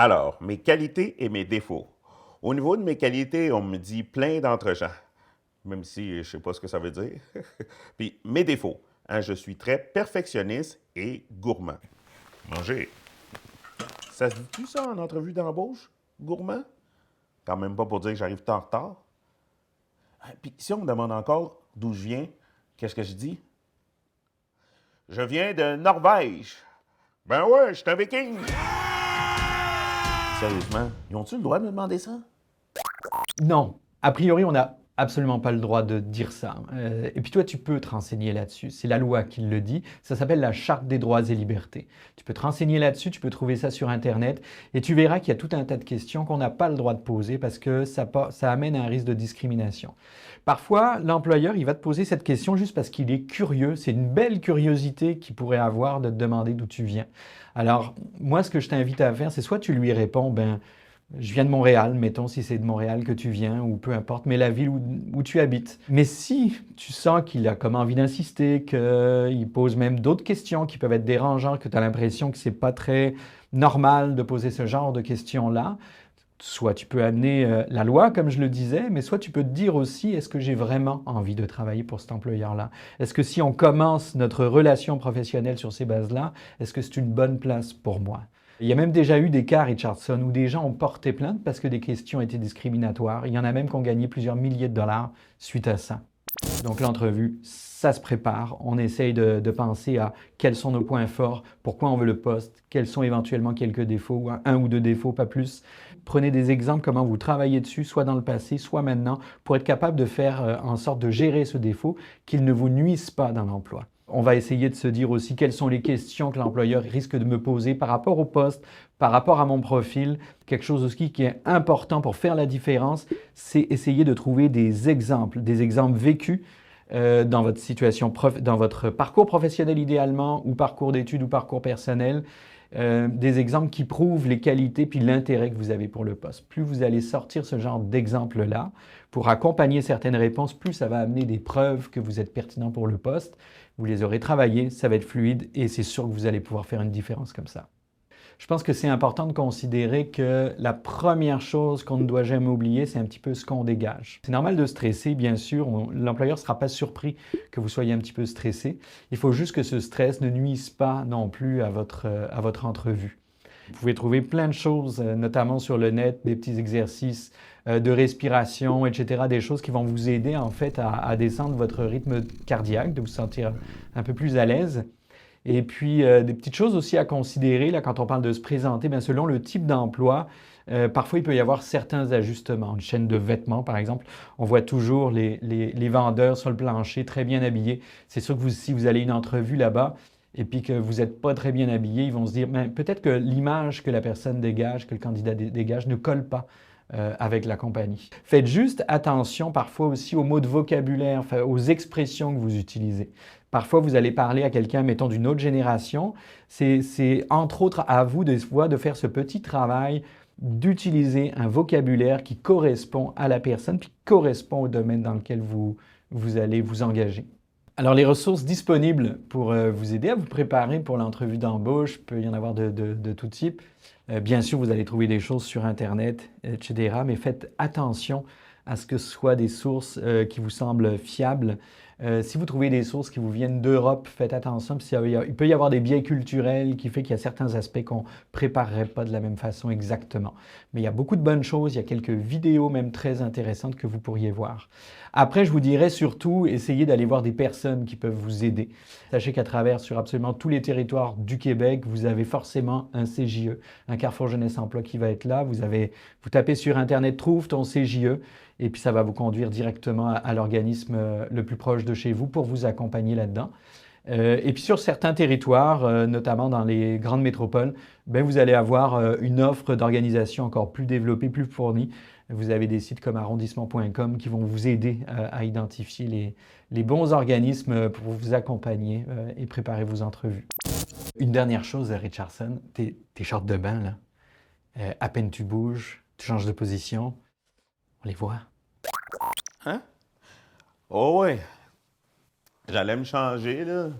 Alors, mes qualités et mes défauts. Au niveau de mes qualités, on me dit plein d'entre-gens, même si je ne sais pas ce que ça veut dire. Puis mes défauts, hein, je suis très perfectionniste et gourmand. Manger. Ça se dit-tu ça en entrevue d'embauche? Gourmand? Quand même pas pour dire que j'arrive en retard. Puis si on me demande encore d'où je viens, qu'est-ce que je dis? Je viens de Norvège. Ben ouais, je suis un viking. Sérieusement, ils ont-tu le droit de me demander ça? Non, a priori, on n'a absolument pas le droit de dire ça. Et puis toi, tu peux te renseigner là-dessus. C'est la loi qui le dit. Ça s'appelle la Charte des droits et libertés. Tu peux te renseigner là-dessus, tu peux trouver ça sur Internet et tu verras qu'il y a tout un tas de questions qu'on n'a pas le droit de poser parce que ça amène à un risque de discrimination. Parfois, l'employeur, il va te poser cette question juste parce qu'il est curieux. C'est une belle curiosité qu'il pourrait avoir de te demander d'où tu viens. Alors, moi, ce que je t'invite à faire, c'est soit tu lui réponds, ben, je viens de Montréal, mettons si c'est de Montréal que tu viens, ou peu importe, mais la ville où tu habites. Mais si tu sens qu'il a comme envie d'insister, qu'il pose même d'autres questions qui peuvent être dérangeantes, que tu as l'impression que c'est pas très normal de poser ce genre de questions-là, soit tu peux amener la loi, comme je le disais, mais soit tu peux te dire aussi, est-ce que j'ai vraiment envie de travailler pour cet employeur-là? Est-ce que si on commence notre relation professionnelle sur ces bases-là, est-ce que c'est une bonne place pour moi? Il y a même déjà eu des cas, Richardson, où des gens ont porté plainte parce que des questions étaient discriminatoires. Il y en a même qui ont gagné plusieurs milliers de dollars suite à ça. Donc l'entrevue, ça se prépare. On essaye de penser à quels sont nos points forts, pourquoi on veut le poste, quels sont éventuellement quelques défauts, un ou deux défauts, pas plus. Prenez des exemples, comment vous travaillez dessus, soit dans le passé, soit maintenant, pour être capable de faire en sorte de gérer ce défaut, qu'il ne vous nuise pas dans l'emploi. On va essayer de se dire aussi quelles sont les questions que l'employeur risque de me poser par rapport au poste, par rapport à mon profil. Quelque chose aussi qui est important pour faire la différence, c'est essayer de trouver des exemples vécus dans votre situation, dans votre parcours professionnel idéalement, ou parcours d'études ou parcours personnel, des exemples qui prouvent les qualités puis l'intérêt que vous avez pour le poste. Plus vous allez sortir ce genre d'exemples-là pour accompagner certaines réponses, plus ça va amener des preuves que vous êtes pertinent pour le poste. Vous les aurez travaillées, ça va être fluide et c'est sûr que vous allez pouvoir faire une différence comme ça. Je pense que c'est important de considérer que la première chose qu'on ne doit jamais oublier, c'est un petit peu ce qu'on dégage. C'est normal de stresser, bien sûr. L'employeur ne sera pas surpris que vous soyez un petit peu stressé. Il faut juste que ce stress ne nuise pas non plus à votre entrevue. Vous pouvez trouver plein de choses, notamment sur le net, des petits exercices de respiration, etc., des choses qui vont vous aider en fait à descendre votre rythme cardiaque, de vous sentir un peu plus à l'aise. Et puis, des petites choses aussi à considérer, là, quand on parle de se présenter, bien, selon le type d'emploi, parfois il peut y avoir certains ajustements. Une chaîne de vêtements, par exemple, on voit toujours les vendeurs sur le plancher très bien habillés. C'est sûr que si vous allez à une entrevue là-bas et puis que vous n'êtes pas très bien habillé, ils vont se dire, peut-être que l'image que la personne dégage, que le candidat dégage, ne colle pas avec la compagnie. Faites juste attention parfois aussi aux mots de vocabulaire, enfin, aux expressions que vous utilisez. Parfois, vous allez parler à quelqu'un, mettons, d'une autre génération. C'est entre autres à vous des fois de faire ce petit travail d'utiliser un vocabulaire qui correspond à la personne, puis qui correspond au domaine dans lequel vous allez vous engager. Alors, les ressources disponibles pour vous aider à vous préparer pour l'entrevue d'embauche, il peut y en avoir de tout type. Bien sûr, vous allez trouver des choses sur Internet, etc., mais faites attention à ce que ce soit des sources qui vous semblent fiables. Si vous trouvez des sources qui vous viennent d'Europe, faites attention, parce il peut y avoir des biais culturels qui fait qu'il y a certains aspects qu'on ne préparerait pas de la même façon exactement. Mais il y a beaucoup de bonnes choses, il y a quelques vidéos même très intéressantes que vous pourriez voir. Après, je vous dirais surtout, essayez d'aller voir des personnes qui peuvent vous aider. Sachez qu'à travers, sur absolument tous les territoires du Québec, vous avez forcément un CJE, un Carrefour Jeunesse Emploi qui va être là. Vous tapez sur Internet « Trouve ton CJE » et puis ça va vous conduire directement à l'organisme le plus proche de chez vous pour vous accompagner là-dedans. Et puis sur certains territoires, notamment dans les grandes métropoles, vous allez avoir une offre d'organisation encore plus développée, plus fournie. Vous avez des sites comme arrondissement.com qui vont vous aider à identifier les bons organismes pour vous accompagner et préparer vos entrevues. Une dernière chose, Richardson, tes shorts de bain, là, à peine tu bouges, tu changes de position, on les voit. Hein? Oh ouais. J'allais me changer, là.